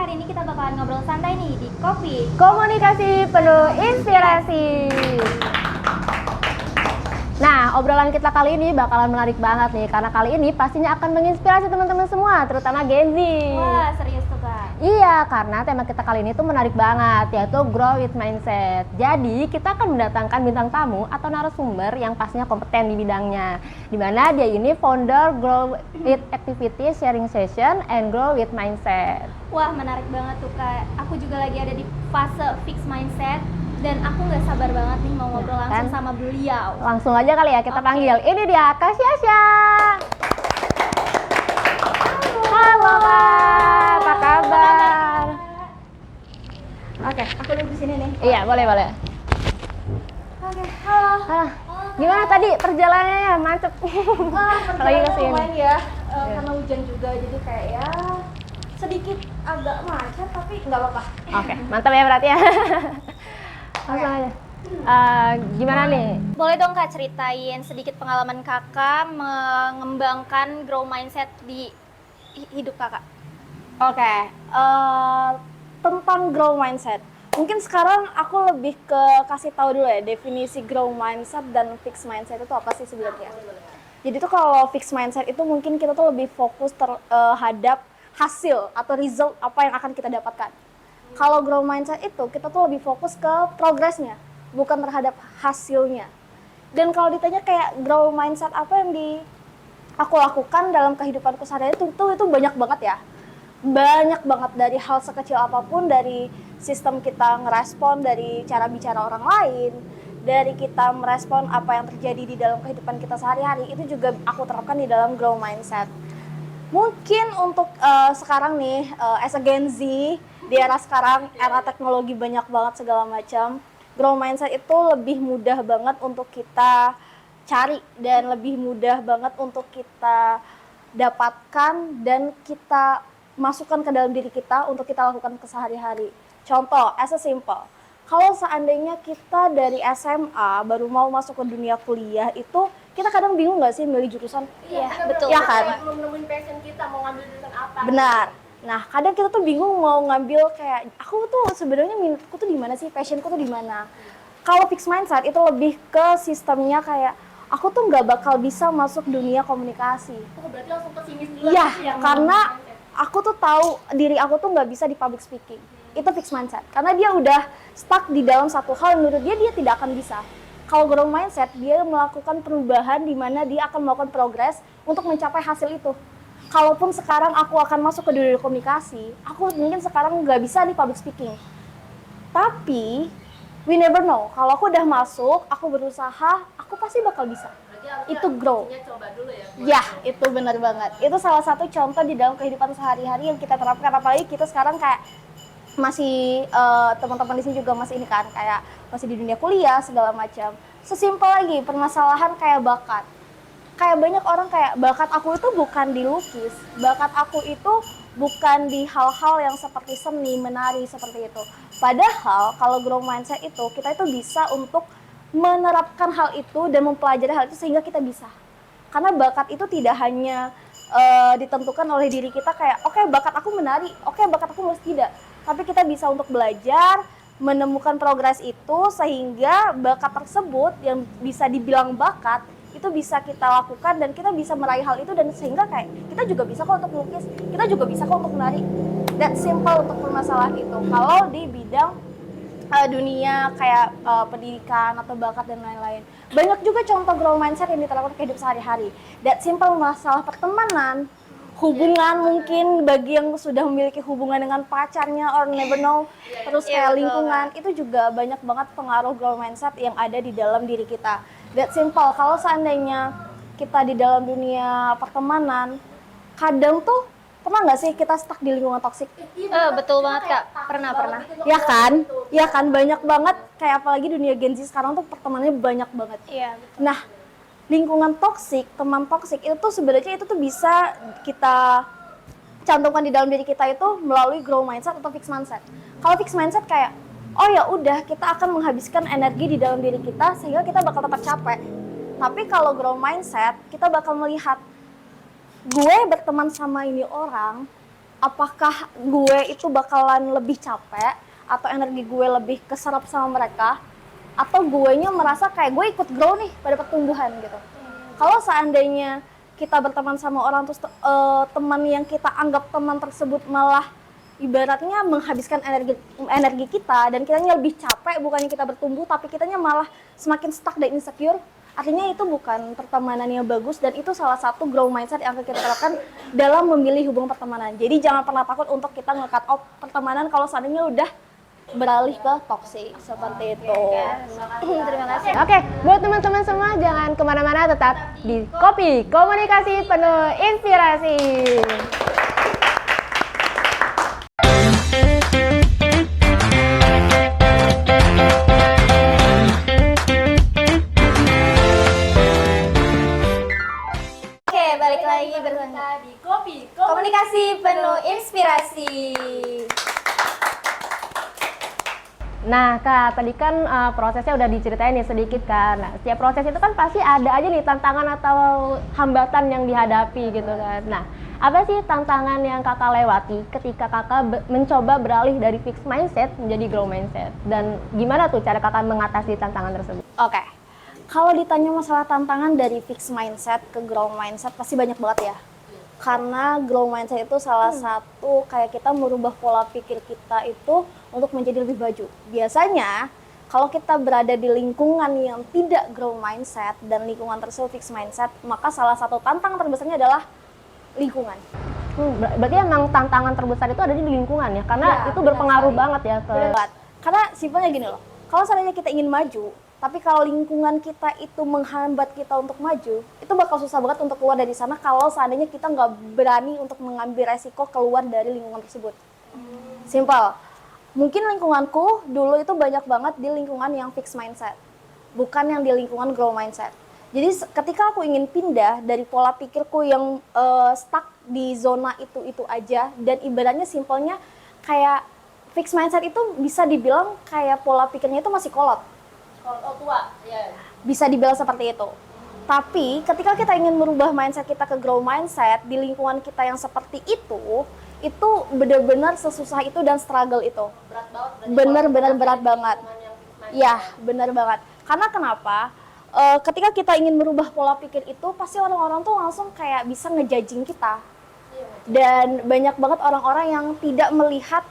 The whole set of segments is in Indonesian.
hari ini kita bakalan ngobrol santai nih di Kopi Komunikasi penuh inspirasi. Nah, obrolan kita kali ini bakalan menarik banget nih, karena kali ini pastinya akan menginspirasi teman-teman semua, terutama Gen Z. Wah, serius tuh Kak. Iya, karena tema kita kali ini tuh menarik banget, yaitu Grow with Mindset. Jadi, kita akan mendatangkan bintang tamu atau narasumber yang pastinya kompeten di bidangnya. Di mana dia ini founder Grow with Activity Sharing Session and Grow with Mindset. Wah, menarik banget tuh Kak. Aku juga lagi ada di fase fix mindset dan aku nggak sabar banget nih mau ngobrol langsung sama beliau. Langsung aja kali ya kita panggil. Ini dia Kak Syasha. Halo Kak, apa kabar? Oke, aku duduk di sini nih. Iya, boleh. Oke, halo. Gimana tadi perjalanannya? Mantep. Lagi kesini. Lumayan ya, karena hujan juga jadi kayak ya sedikit agak macet tapi nggak apa-apa. Oke, mantap ya berarti ya. Langsung aja. Gimana nih? Boleh dong Kak ceritain sedikit pengalaman Kakak mengembangkan grow mindset di hidup Kakak? Oke, tentang grow mindset. Mungkin sekarang aku lebih ke kasih tahu dulu ya definisi grow mindset dan fix mindset itu apa sih sebenarnya. Jadi tuh kalau fix mindset itu mungkin kita tuh lebih fokus terhadap hasil atau result apa yang akan kita dapatkan. Kalau grow mindset itu kita tuh lebih fokus ke progresnya, bukan terhadap hasilnya. Dan kalau ditanya kayak grow mindset apa yang aku lakukan dalam kehidupanku sehari-hari itu banyak banget ya. Banyak banget dari hal sekecil apapun, dari sistem kita ngerespon, dari cara bicara orang lain, dari kita merespon apa yang terjadi di dalam kehidupan kita sehari-hari, itu juga aku terapkan di dalam grow mindset. Mungkin untuk sekarang nih, as a Gen Z, di era sekarang, era teknologi banyak banget segala macam, grow mindset itu lebih mudah banget untuk kita cari dan lebih mudah banget untuk kita dapatkan dan kita masukkan ke dalam diri kita untuk kita lakukan kesehari-hari. Contoh, as a simple, kalau seandainya kita dari SMA baru mau masuk ke dunia kuliah itu kita kadang bingung nggak sih milih jurusan? Iya, betul. Ya kan? Mau nemuin passion kita, mau ngambil jurusan apa? Benar. Nah, kadang kita tuh bingung mau ngambil kayak aku tuh sebenarnya minatku tuh di mana sih, passionku tuh di mana. Kalau fix mindset itu lebih ke sistemnya kayak aku tuh nggak bakal bisa masuk dunia komunikasi. Oh, berarti langsung pesimis dulu. Iya, karena aku tuh tahu diri aku tuh nggak bisa di public speaking. Itu fix mindset. Karena dia udah stuck di dalam satu hal yang menurut dia tidak akan bisa. Kalau grow mindset, dia melakukan perubahan di mana dia akan melakukan progres untuk mencapai hasil itu. Kalaupun sekarang aku akan masuk ke dunia komunikasi, aku mungkin sekarang nggak bisa di public speaking. Tapi, we never know. Kalau aku udah masuk, aku berusaha, aku pasti bakal bisa. Itu grow. Coba dulu ya. Ya, itu benar banget. Itu salah satu contoh di dalam kehidupan sehari-hari yang kita terapkan. Apalagi kita sekarang kayak masih teman-teman di sini juga masih ini kan kayak masih di dunia kuliah segala macam. Sesimpel lagi permasalahan kayak bakat. Kayak banyak orang kayak bakat aku itu bukan di lukis, bakat aku itu bukan di hal-hal yang seperti seni, menari seperti itu. Padahal kalau grow mindset itu kita itu bisa untuk menerapkan hal itu dan mempelajari hal itu sehingga kita bisa. Karena bakat itu tidak hanya ditentukan oleh diri kita kayak oke, bakat aku menari, oke, bakat aku mulus tidak. Tapi kita bisa untuk belajar, menemukan progres itu sehingga bakat tersebut yang bisa dibilang bakat itu bisa kita lakukan dan kita bisa meraih hal itu dan sehingga kayak kita juga bisa kok untuk melukis, kita juga bisa kok untuk menari. That simple untuk permasalahan itu. Kalau di bidang dunia kayak pendidikan atau bakat dan lain-lain. Banyak juga contoh grow mindset yang diterapkan ke hidup sehari-hari. That simple masalah pertemanan, hubungan mungkin bagi yang sudah memiliki hubungan dengan pacarnya or never know, terus kayak lingkungan, itu juga banyak banget pengaruh grow mindset yang ada di dalam diri kita. That simple, kalau seandainya kita di dalam dunia pertemanan, kadang tuh pernah nggak sih kita stuck di lingkungan toksik? Betul banget Kak, pernah. Ya kan banyak banget kayak apalagi dunia Gen Z sekarang tuh pertemanannya banyak banget. Iya, betul. Nah, lingkungan toksik, teman toksik itu tuh sebenarnya itu tuh bisa kita cantumkan di dalam diri kita itu melalui grow mindset atau fix mindset. Kalau fix mindset kayak oh ya udah kita akan menghabiskan energi di dalam diri kita sehingga kita bakal tetap capek. Tapi kalau grow mindset kita bakal melihat gue berteman sama ini orang apakah gue itu bakalan lebih capek atau energi gue lebih keserap sama mereka, atau guenya merasa kayak gue ikut grow nih pada pertumbuhan gitu. Kalau seandainya kita berteman sama orang terus teman yang kita anggap teman tersebut malah ibaratnya menghabiskan energi kita dan kitanya lebih capek, bukannya kita bertumbuh tapi kitanya malah semakin stuck dan insecure, artinya itu bukan pertemanan yang bagus, dan itu salah satu grow mindset yang akan kita terapkan dalam memilih hubungan pertemanan. Jadi jangan pernah takut untuk kita nge-cut off pertemanan kalau seandainya udah beralih ke toxic seperti itu. Terima kasih. Oke, buat teman-teman semua jangan kemana-mana, tetap di Kopi Komunikasi Penuh Inspirasi. Oke, balik lagi bersama di Kopi Komunikasi Penuh Inspirasi. Nah Kak, tadi kan prosesnya udah diceritain nih sedikit kan. Nah, setiap proses itu kan pasti ada aja nih tantangan atau hambatan yang dihadapi gitu kan. Nah, apa sih tantangan yang Kakak lewati ketika Kakak mencoba beralih dari fixed mindset menjadi grow mindset? Dan gimana tuh cara Kakak mengatasi tantangan tersebut? Oke. Kalau ditanya masalah tantangan dari fixed mindset ke grow mindset pasti banyak banget ya. Karena grow mindset itu salah satu kayak kita merubah pola pikir kita itu untuk menjadi lebih maju. Biasanya kalau kita berada di lingkungan yang tidak grow mindset dan lingkungan tersebut fixed mindset, maka salah satu tantangan terbesarnya adalah lingkungan. Berarti emang tantangan terbesar itu ada di lingkungan ya? Karena Ya, itu berpengaruh banget ya ke... Karena simpelnya gini loh, kalau seandainya kita ingin maju, tapi kalau lingkungan kita itu menghambat kita untuk maju, itu bakal susah banget untuk keluar dari sana kalau seandainya kita nggak berani untuk mengambil resiko keluar dari lingkungan tersebut. Simpel. Mungkin lingkunganku dulu itu banyak banget di lingkungan yang fixed mindset, bukan yang di lingkungan grow mindset. Jadi ketika aku ingin pindah dari pola pikirku yang stuck di zona itu aja, dan ibaratnya simpelnya kayak fixed mindset itu bisa dibilang kayak pola pikirnya itu masih kolot. Kalau tua, ya. Bisa dibilang seperti itu. Tapi ketika kita ingin merubah mindset kita ke grow mindset di lingkungan kita yang seperti itu benar-benar sesusah itu dan struggle itu. Berat banget. Benar-benar berat banget. Ya, benar banget. Karena kenapa? Ketika kita ingin merubah pola pikir itu, pasti orang-orang tuh langsung kayak bisa ngejudging kita. Dan banyak banget orang-orang yang tidak melihat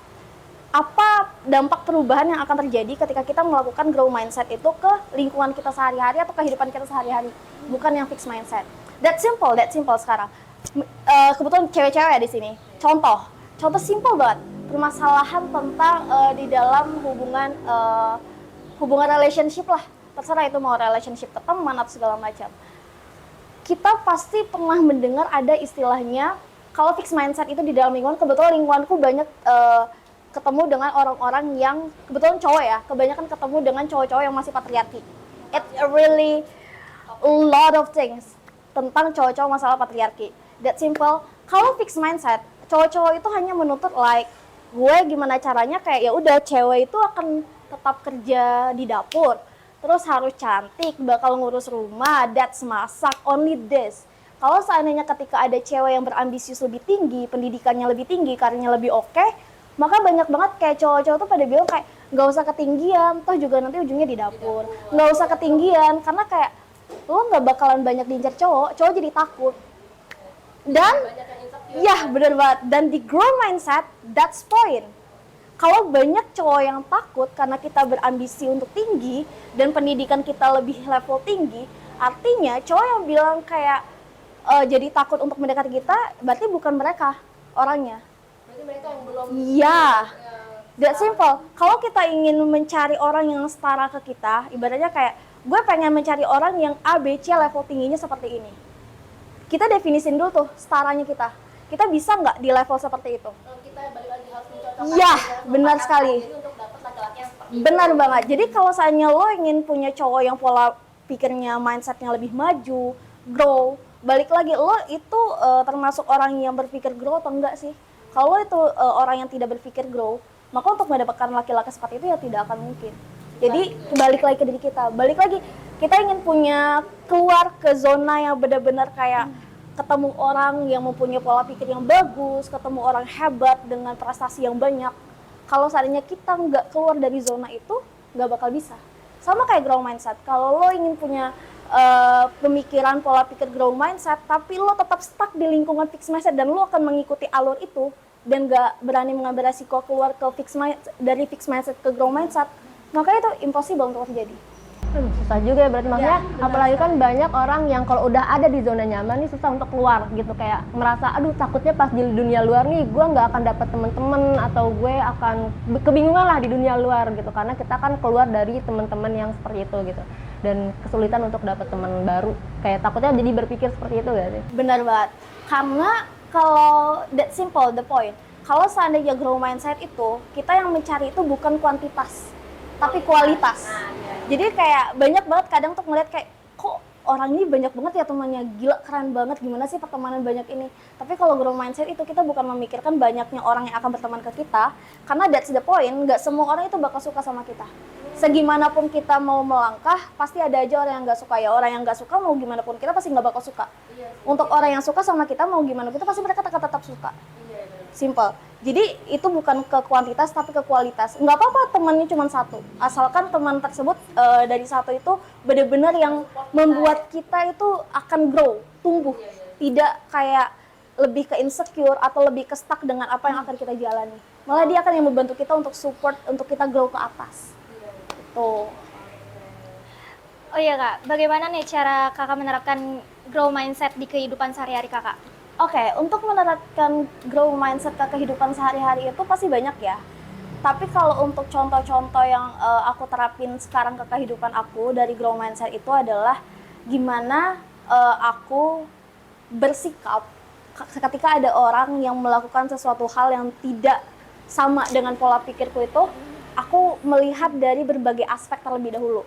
apa dampak perubahan yang akan terjadi ketika kita melakukan grow mindset itu ke lingkungan kita sehari-hari atau kehidupan kita sehari-hari, bukan yang fixed mindset. That simple sekarang. Kebetulan cewek-cewek ya di sini. Contoh simple banget. Permasalahan tentang di dalam hubungan relationship lah. Terserah itu mau relationship ke teman atau segala macam. Kita pasti pernah mendengar ada istilahnya kalau fixed mindset itu di dalam lingkungan. Kebetulan lingkunganku banyak ketemu dengan orang-orang yang kebetulan cowok ya, kebanyakan ketemu dengan cowok-cowok yang masih patriarki. It's really a lot of things tentang cowok-cowok masalah patriarki. That simple. Kalau fixed mindset, cowok-cowok itu hanya menuntut like gue gimana caranya kayak ya udah cewek itu akan tetap kerja di dapur, terus harus cantik, bakal ngurus rumah, that's masak, only this. Kalau seandainya ketika ada cewek yang berambisius lebih tinggi, pendidikannya lebih tinggi, karirnya lebih oke, maka banyak banget kayak cowok-cowok tuh pada bilang kayak nggak usah ketinggian, toh juga nanti ujungnya di dapur. Nggak usah ketinggian, karena kayak lo nggak bakalan banyak diincar cowok jadi takut. Dan, ya bener banget, dan di grow mindset, that's point. Kalau banyak cowok yang takut karena kita berambisi untuk tinggi, dan pendidikan kita lebih level tinggi, artinya cowok yang bilang kayak jadi takut untuk mendekati kita, berarti bukan mereka orangnya. Mereka yang belum That simple. Kalau kita ingin mencari orang yang setara ke kita, ibaratnya kayak gue pengen mencari orang yang A, B, C level tingginya seperti ini. Kita definisin dulu tuh setaranya kita. Kita bisa nggak di level seperti itu? kita balik lagi harus mencocokkan. Iya, benar sekali. Jadi untuk dapat laki-laki yang seperti Benar banget. Jadi kalau seandainya lo ingin punya cowok yang pola pikirnya, mindsetnya lebih maju, grow, balik lagi lo itu termasuk orang yang berpikir grow atau enggak sih? Kalau itu orang yang tidak berpikir grow, maka untuk mendapatkan laki-laki seperti itu ya tidak akan mungkin. Jadi balik lagi ke diri kita, balik lagi kita ingin punya keluar ke zona yang benar-benar kayak ketemu orang yang mempunyai pola pikir yang bagus, ketemu orang hebat dengan prestasi yang banyak. Kalau seandainya kita nggak keluar dari zona itu, nggak bakal bisa. Sama kayak grow mindset. Kalau lo ingin punya pemikiran, pola pikir grow mindset, tapi lo tetap stuck di lingkungan fixed mindset dan lo akan mengikuti alur itu dan nggak berani mengambil resiko keluar dari fixed mindset ke grow mindset, maka itu impossible untuk terjadi. Susah juga ya berarti, maksudnya apalagi kan banyak orang yang kalau udah ada di zona nyaman nih susah untuk keluar gitu, kayak merasa aduh takutnya pas di dunia luar nih gue nggak akan dapat teman-teman atau gue akan kebingungan lah di dunia luar gitu, karena kita kan keluar dari teman-teman yang seperti itu gitu dan kesulitan untuk dapat teman baru, kayak takutnya jadi berpikir seperti itu gak sih? Benar banget, karena kalau that simple the point, kalau seandainya grow mindset itu kita yang mencari itu bukan kuantitas tapi kualitas. Jadi kayak banyak banget kadang tuh ngeliat kayak kok orang ini banyak banget ya temannya, gila keren banget, gimana sih pertemanan banyak ini. Tapi kalau grow mindset itu kita bukan memikirkan banyaknya orang yang akan berteman ke kita, karena that's the point, nggak semua orang itu bakal suka sama kita. Segimanapun kita mau melangkah, pasti ada aja orang yang nggak suka. Ya orang yang nggak suka mau gimana pun kita pasti nggak bakal suka. Untuk orang yang suka sama kita mau gimana pun kita pasti mereka akan tetap suka. Simple. Jadi itu bukan ke kuantitas tapi ke kualitas. Nggak apa-apa temannya cuma satu, asalkan teman tersebut dari satu itu benar-benar yang membuat kita itu akan grow, tumbuh, tidak kayak lebih ke insecure atau lebih ke stuck dengan apa yang akan kita jalani. Malah dia akan yang membantu kita untuk support untuk kita grow ke atas. Tuh. Oh iya Kak, bagaimana nih cara Kakak menerapkan grow mindset di kehidupan sehari-hari Kakak? Oke, untuk menerapkan grow mindset ke kehidupan sehari-hari itu pasti banyak ya. Tapi kalau untuk contoh-contoh yang aku terapin sekarang ke kehidupan aku dari grow mindset itu adalah gimana aku bersikap ketika ada orang yang melakukan sesuatu hal yang tidak sama dengan pola pikirku itu, aku melihat dari berbagai aspek terlebih dahulu.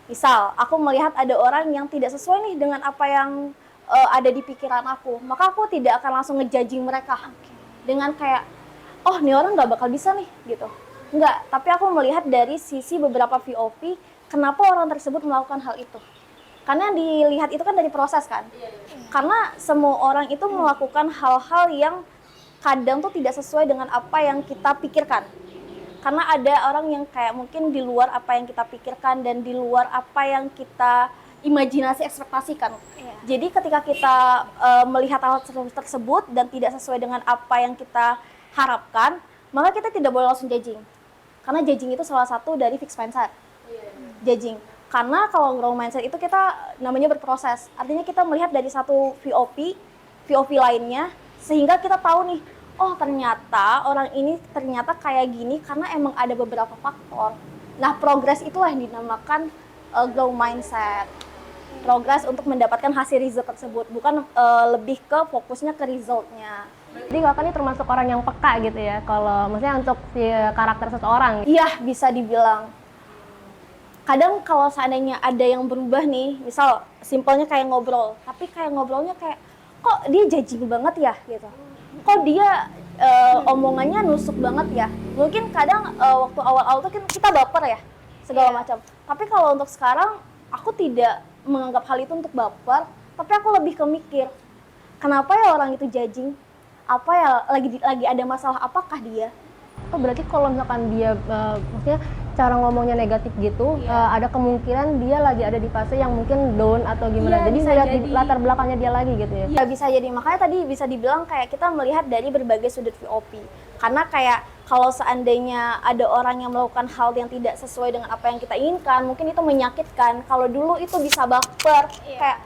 Misal, aku melihat ada orang yang tidak sesuai nih dengan apa yang ada di pikiran aku, maka aku tidak akan langsung ngejudging mereka dengan kayak, oh nih orang nggak bakal bisa nih gitu. Enggak, tapi aku melihat dari sisi beberapa VOP, kenapa orang tersebut melakukan hal itu. Karena yang dilihat itu kan dari proses kan. Karena semua orang itu melakukan hal-hal yang kadang tuh tidak sesuai dengan apa yang kita pikirkan. Karena ada orang yang kayak mungkin di luar apa yang kita pikirkan dan di luar apa yang kita imajinasi ekspektasikan. Jadi ketika kita melihat hal tersebut dan tidak sesuai dengan apa yang kita harapkan, maka kita tidak boleh langsung judging. Karena judging itu salah satu dari fixed mindset. Judging. Karena kalau grow mindset itu kita namanya berproses. Artinya kita melihat dari satu VOP lainnya, sehingga kita tahu nih, oh ternyata orang ini ternyata kayak gini karena emang ada beberapa faktor. Nah, progres itulah yang dinamakan grow mindset. Progres untuk mendapatkan hasil result tersebut, bukan lebih ke fokusnya ke resultnya. Jadi kakak ini termasuk orang yang peka gitu ya, kalau maksudnya untuk si karakter seseorang. Iya, bisa dibilang. Kadang kalau seandainya ada yang berubah nih, misal simpelnya kayak ngobrol, tapi kayak ngobrolnya kayak, kok dia judging banget ya gitu. Kok dia omongannya nusuk banget ya. Mungkin kadang waktu awal-awal tuh kita baper ya, segala macam. Tapi kalau untuk sekarang, aku tidak menganggap hal itu untuk baper, tapi aku lebih ke mikir, kenapa ya orang itu judging? Apa ya lagi ada masalah apakah dia? Oh berarti kalau misalkan dia maksudnya cara ngomongnya negatif gitu, ada kemungkinan dia lagi ada di fase yang mungkin down atau gimana. Jadi melihat di latar belakangnya dia lagi gitu ya. Iya bisa jadi, makanya tadi bisa dibilang kayak kita melihat dari berbagai sudut VOP. Karena kayak kalau seandainya ada orang yang melakukan hal yang tidak sesuai dengan apa yang kita inginkan, mungkin itu menyakitkan. Kalau dulu itu bisa baper, kayak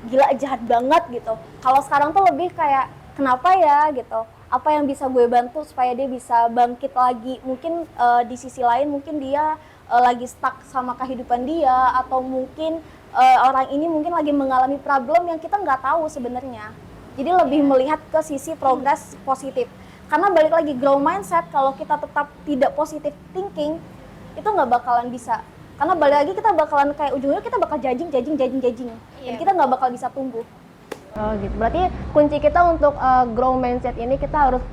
gila jahat banget gitu. Kalau sekarang tuh lebih kayak kenapa ya gitu. Apa yang bisa gue bantu supaya dia bisa bangkit lagi. Mungkin di sisi lain mungkin dia lagi stuck sama kehidupan dia, atau mungkin orang ini mungkin lagi mengalami problem yang kita nggak tahu sebenarnya. Jadi lebih melihat ke sisi progres positif. Karena balik lagi grow mindset, kalau kita tetap tidak positive thinking, itu nggak bakalan bisa. Karena balik lagi kita bakalan kayak ujungnya kita bakal judging. Dan kita nggak bakal bisa tumbuh. Oh gitu. Berarti kunci kita untuk grow mindset ini kita harus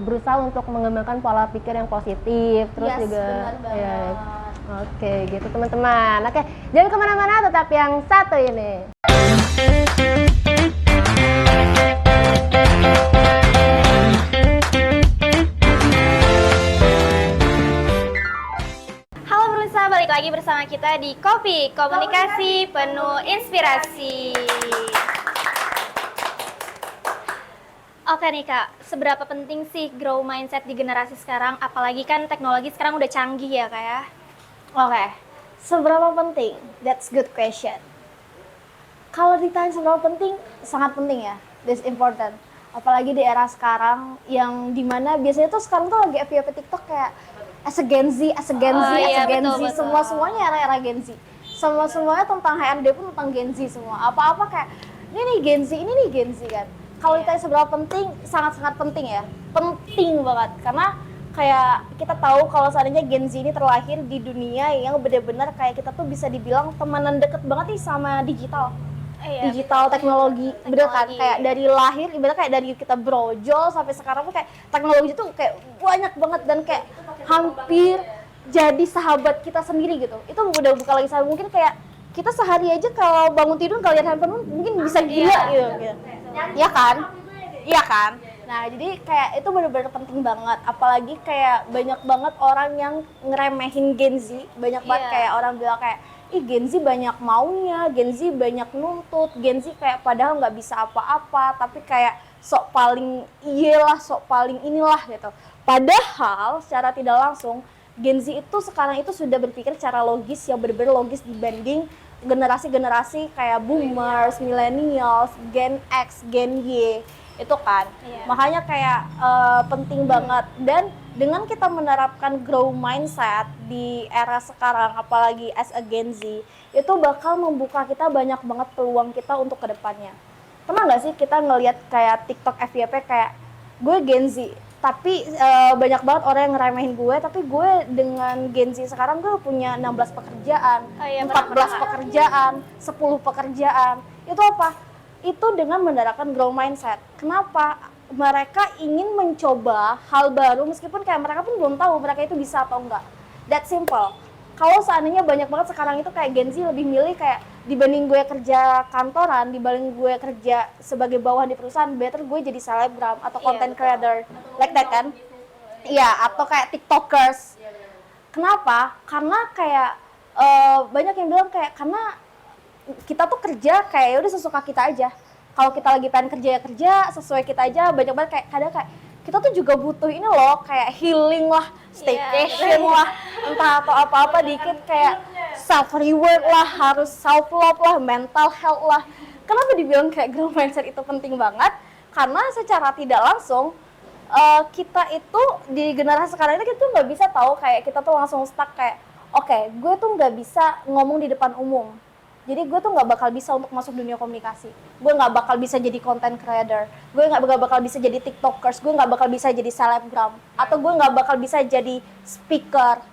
berusaha untuk mengembangkan pola pikir yang positif, terus juga ya. Oke, gitu teman-teman. Oke, jangan kemana-mana, tetap yang satu ini. Halo pemirsa, balik lagi bersama kita di Kopi, komunikasi penuh inspirasi. Oke nih Kak, seberapa penting sih grow mindset di generasi sekarang? Apalagi kan teknologi sekarang udah canggih ya Kak ya? Oke, seberapa penting? That's good question. Kalau ditanya seberapa penting, sangat penting ya. That's important. Apalagi di era sekarang yang dimana biasanya tuh sekarang tuh lagi FYP TikTok kayak as a Gen Z, as a Gen Z, as a Gen Z. Semua-semuanya era-era Gen Z. Semua-semuanya tentang HRD pun tentang Gen Z semua. Apa-apa kayak ini nih Gen Z, ini nih Gen Z kan. Kalau ditanya seberapa penting, sangat-sangat penting ya. Penting banget karena kayak kita tahu kalau seandainya Gen Z ini terlahir di dunia yang benar-benar kayak kita tuh bisa dibilang temenan deket banget nih sama digital. Digital teknologi, bener kan? Kayak dari lahir, ibaratnya kayak dari kita brojol sampai sekarang tuh kayak teknologi tuh kayak banyak banget dan kayak hampir jadi sahabat kita sendiri gitu. Itu udah bukan lagi sahabat, mungkin kayak kita sehari aja kalau bangun tidur kalau lihat handphone mungkin bisa gila gitu. Iya kan? Iya kan? Nah, jadi kayak itu benar-benar penting banget. Apalagi kayak banyak banget orang yang ngeremehin Gen Z. Banyak banget kayak orang bilang kayak, ih Gen Z banyak maunya, Gen Z banyak nuntut, Gen Z kayak padahal nggak bisa apa-apa, tapi kayak sok paling iyalah, sok paling inilah gitu. Padahal secara tidak langsung, Gen Z itu sekarang itu sudah berpikir secara logis yang benar-benar logis dibanding generasi-generasi kayak boomers, millennials, Gen X, Gen Y itu kan. Makanya kayak penting banget dan dengan kita menerapkan grow mindset di era sekarang apalagi as a Gen Z itu bakal membuka kita banyak banget peluang kita untuk kedepannya. Pernah nggak sih kita ngelihat kayak TikTok FYP kayak gue Gen Z tapi banyak banget orang yang ngeremehin gue, tapi gue dengan Gen Z sekarang gue punya 16 pekerjaan, 14 pekerjaan, 10 pekerjaan. Itu apa? Itu dengan menerapkan grow mindset. Kenapa? Mereka ingin mencoba hal baru meskipun kayak mereka pun belum tahu mereka itu bisa atau enggak. That simple. Kalau seandainya banyak banget sekarang itu kayak Gen Z lebih milih kayak dibanding gue kerja kantoran, dibanding gue kerja sebagai bawahan di perusahaan, better gue jadi selebgram atau content creator, like that kan? Iya, atau kayak TikTokers. Kenapa? Karena kayak banyak yang bilang kayak karena kita tuh kerja kayak udah sesuka kita aja. Kalau kita lagi pengen kerja ya kerja, sesuai kita aja. Banyak banget kayak kadang kayak kita tuh juga butuh ini loh, kayak healing lah, staycation lah, entah atau apa-apa dikit kayak self reward lah, harus self love lah, mental health lah. Kenapa dibilang kayak grow mindset itu penting banget? Karena secara tidak langsung kita itu di generasi sekarang ini kita tuh nggak bisa tahu kayak kita tuh langsung stuck kayak oke, gue tuh nggak bisa ngomong di depan umum. Jadi gue tuh nggak bakal bisa untuk masuk dunia komunikasi. Gue nggak bakal bisa jadi content creator. Gue nggak bakal bisa jadi tiktokers. Gue nggak bakal bisa jadi selebgram. Atau gue nggak bakal bisa jadi speaker.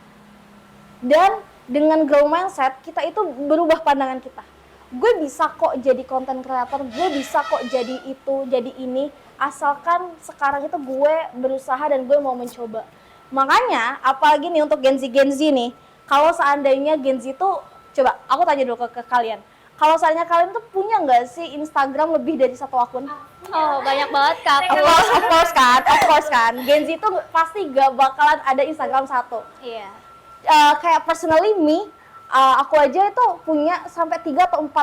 Dan dengan grow mindset, kita itu berubah pandangan kita. Gue bisa kok jadi content creator. Gue bisa kok jadi itu, jadi ini. Asalkan sekarang itu gue berusaha dan gue mau mencoba. Makanya, apalagi nih untuk Gen Z nih. Kalau seandainya Gen Z itu coba, aku tanya dulu ke kalian. Kalau seandainya kalian tuh punya nggak sih Instagram lebih dari satu akun? Oh, banyak banget Kak. Of course kan. Gen Z tuh pasti gak bakalan ada Instagram satu. Iya. Kayak personally me, aku aja itu punya sampai 3 atau 4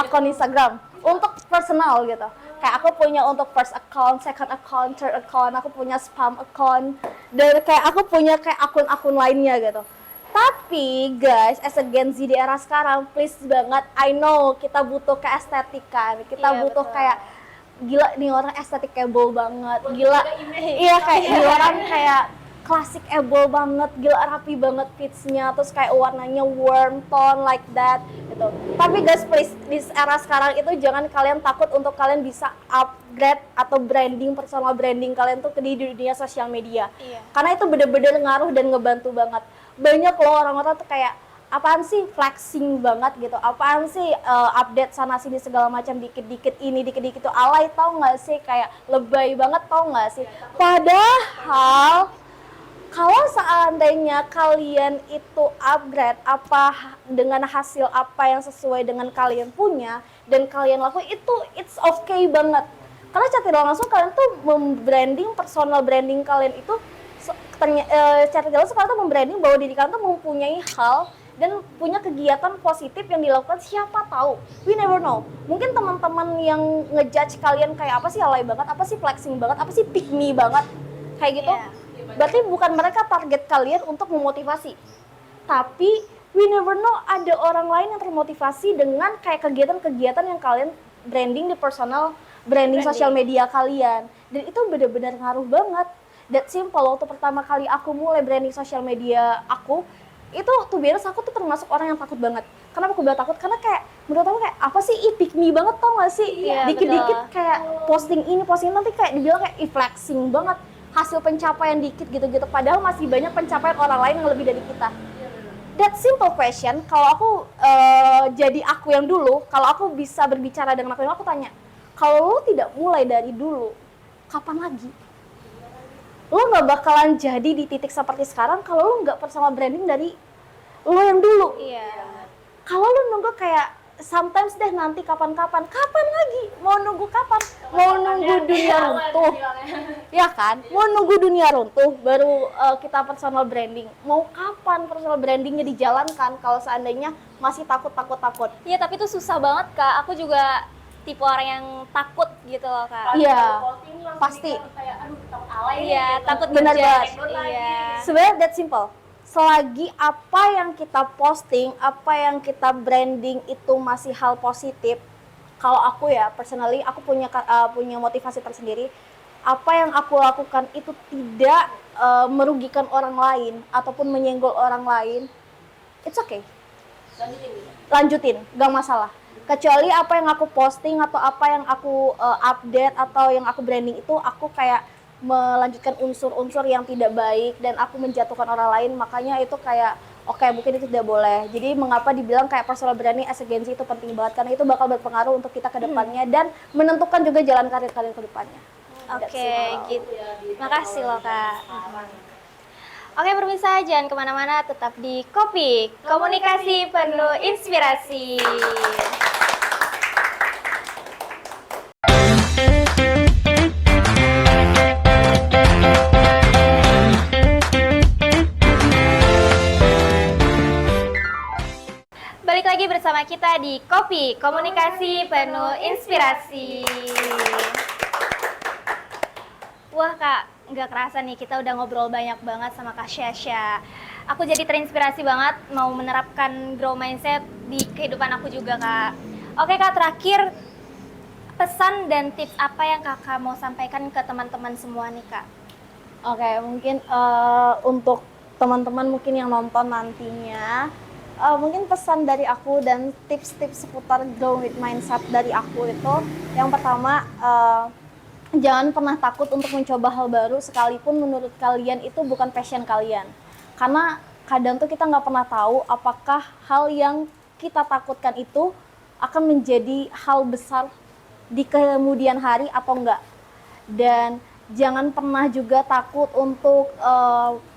akun Instagram untuk personal gitu. Kayak aku punya untuk first account, second account, third account, aku punya spam account, dan kayak aku punya kayak akun-akun lainnya gitu. Tapi guys, as a Gen Z di era sekarang, please banget, I know kita butuh keestetikan, kita butuh betul. Kayak gila nih orang estetikable banget, gila, iya kayak ini orang kayak classicable banget, gila rapi banget fitsnya, terus kayak warnanya warm tone like that, gitu. Tapi guys, please di era sekarang itu jangan kalian takut untuk kalian bisa upgrade atau branding, personal branding kalian tuh di dunia sosial media, karena itu bener-bener ngaruh dan ngebantu banget. Banyak loh orang-orang tuh kayak apaan sih flexing banget gitu, apaan sih update sana sini segala macam dikit-dikit ini dikit-dikit itu alay, tau nggak sih, kayak lebay banget tau nggak sih. Padahal kalau seandainya kalian itu upgrade apa dengan hasil apa yang sesuai dengan kalian punya dan kalian lakuin itu it's okay banget. Karena secara tidak langsung kalian tuh membranding personal branding kalian itu secara tidak langsung kalian tuh membranding bahwa diri kalian tuh mempunyai hal dan punya kegiatan positif yang dilakukan. Siapa tahu, we never know, mungkin teman-teman yang ngejudge kalian kayak apa sih alay banget, apa sih flexing banget, apa sih pick me banget kayak gitu, berarti bukan mereka target kalian untuk memotivasi, tapi we never know ada orang lain yang termotivasi dengan kayak kegiatan-kegiatan yang kalian branding di personal branding sosial media kalian, dan itu benar-benar ngaruh banget. That simple. Waktu pertama kali aku mulai branding sosial media aku, itu tuh biasa aku tuh termasuk orang yang takut banget. Kenapa aku bilang takut? Karena kayak menurut aku kayak apa sih, pick me banget, tau gak sih? Dikit-dikit kayak posting ini, posting nanti kayak dibilang kayak flexing banget, hasil pencapaian dikit gitu-gitu, padahal masih banyak pencapaian orang lain yang lebih dari kita. That simple question, kalau aku jadi aku yang dulu, kalau aku bisa berbicara dengan aku tanya, kalau lo tidak mulai dari dulu, kapan lagi? Lo nggak bakalan jadi di titik seperti sekarang kalau lo nggak personal branding dari lo yang dulu. Kalau lo nunggu kayak sometimes deh nanti kapan-kapan, kapan lagi? Mau nunggu kapan? Mau nunggu dunia runtuh, ya kan? Mau nunggu dunia runtuh baru kita personal branding. Mau kapan personal brandingnya dijalankan kalau seandainya masih takut? Iya, tapi itu susah banget Kak. Aku juga tipe orang yang takut gitu loh Kak. Iya, pasti. Iya, takut Benar ngejudge. banget. Iya. Sebenarnya that simple. Selagi apa yang kita posting, apa yang kita branding itu masih hal positif, kalau aku ya personally aku punya motivasi tersendiri. Apa yang aku lakukan itu tidak merugikan orang lain ataupun menyenggol orang lain, it's okay. Lanjutin, gak masalah. Kecuali apa yang aku posting atau apa yang aku update atau yang aku branding itu aku kayak melanjutkan unsur-unsur yang tidak baik dan aku menjatuhkan orang lain, makanya itu kayak oke, mungkin itu tidak boleh. Jadi mengapa dibilang kayak personal branding as agency itu penting banget, karena itu bakal berpengaruh untuk kita ke depannya dan menentukan juga jalan karir kalian ke depannya. Oke, gitu. Makasih loh Kak. Oke pemirsa, jangan kemana-mana, tetap di Kopi, komunikasi penuh inspirasi. Balik lagi bersama kita di Kopi, komunikasi penuh inspirasi. Wah Kak, nggak kerasa nih kita udah ngobrol banyak banget sama Kak Syasha. Aku jadi terinspirasi banget mau menerapkan grow mindset di kehidupan aku juga Kak. Oke Kak, terakhir pesan dan tips apa yang Kakak mau sampaikan ke teman-teman semua nih Kak? Oke, mungkin untuk teman-teman mungkin yang nonton nantinya, mungkin pesan dari aku dan tips-tips seputar grow with mindset dari aku itu, yang pertama, jangan pernah takut untuk mencoba hal baru sekalipun menurut kalian itu bukan passion kalian. Karena kadang tuh kita nggak pernah tahu apakah hal yang kita takutkan itu akan menjadi hal besar di kemudian hari atau enggak. Dan jangan pernah juga takut untuk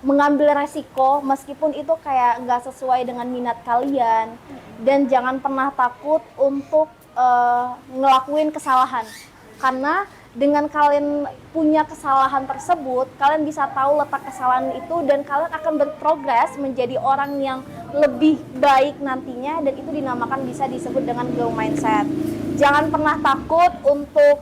mengambil resiko meskipun itu kayak nggak sesuai dengan minat kalian. Dan jangan pernah takut untuk ngelakuin kesalahan. Karena dengan kalian punya kesalahan tersebut, kalian bisa tahu letak kesalahan itu dan kalian akan berprogres menjadi orang yang lebih baik nantinya, dan itu dinamakan bisa disebut dengan grow mindset. Jangan pernah takut untuk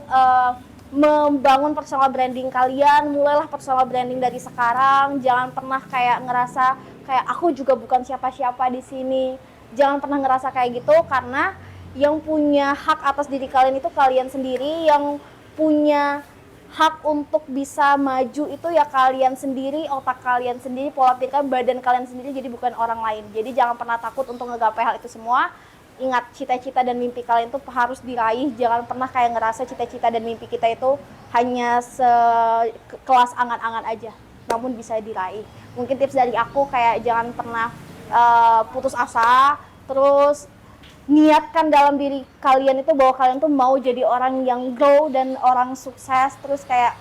membangun personal branding kalian, mulailah personal branding dari sekarang. Jangan pernah kayak ngerasa kayak aku juga bukan siapa-siapa di sini. Jangan pernah ngerasa kayak gitu, karena yang punya hak atas diri kalian itu kalian sendiri, yang punya hak untuk bisa maju itu ya kalian sendiri, otak kalian sendiri, pola pikir badan kalian sendiri, jadi bukan orang lain. Jadi jangan pernah takut untuk ngegapai hal itu semua. Ingat, cita-cita dan mimpi kalian tuh harus diraih. Jangan pernah kayak ngerasa cita-cita dan mimpi kita itu hanya sekelas angan-angan aja, namun bisa diraih. Mungkin tips dari aku kayak jangan pernah putus asa, terus niatkan dalam diri kalian itu bahwa kalian tuh mau jadi orang yang grow dan orang sukses. Terus kayak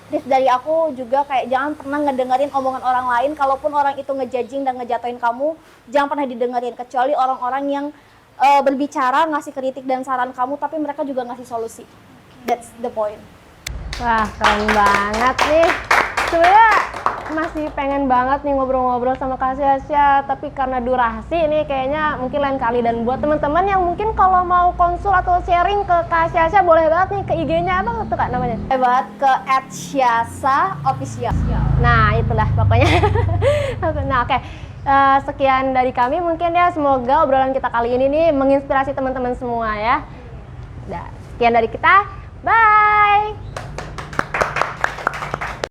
tips dari aku juga kayak jangan pernah ngedengerin omongan orang lain. Kalaupun orang itu ngejudging dan ngejatuhin kamu, jangan pernah didengerin, kecuali orang-orang yang berbicara, ngasih kritik dan saran kamu, tapi mereka juga ngasih solusi. That's the point. Wah, keren banget nih. Sebenarnya masih pengen banget nih ngobrol-ngobrol sama Kak Syasha, tapi karena durasi nih kayaknya mungkin lain kali. Dan buat teman-teman yang mungkin kalau mau konsul atau sharing ke Kak Syasha, boleh banget nih ke IG-nya apa tuh Kak namanya? Hebat ke @syasa_official. Nah, itulah pokoknya. Nah, oke. Sekian dari kami mungkin ya, semoga obrolan kita kali ini nih menginspirasi teman-teman semua ya. Nah, sekian dari kita. Bye.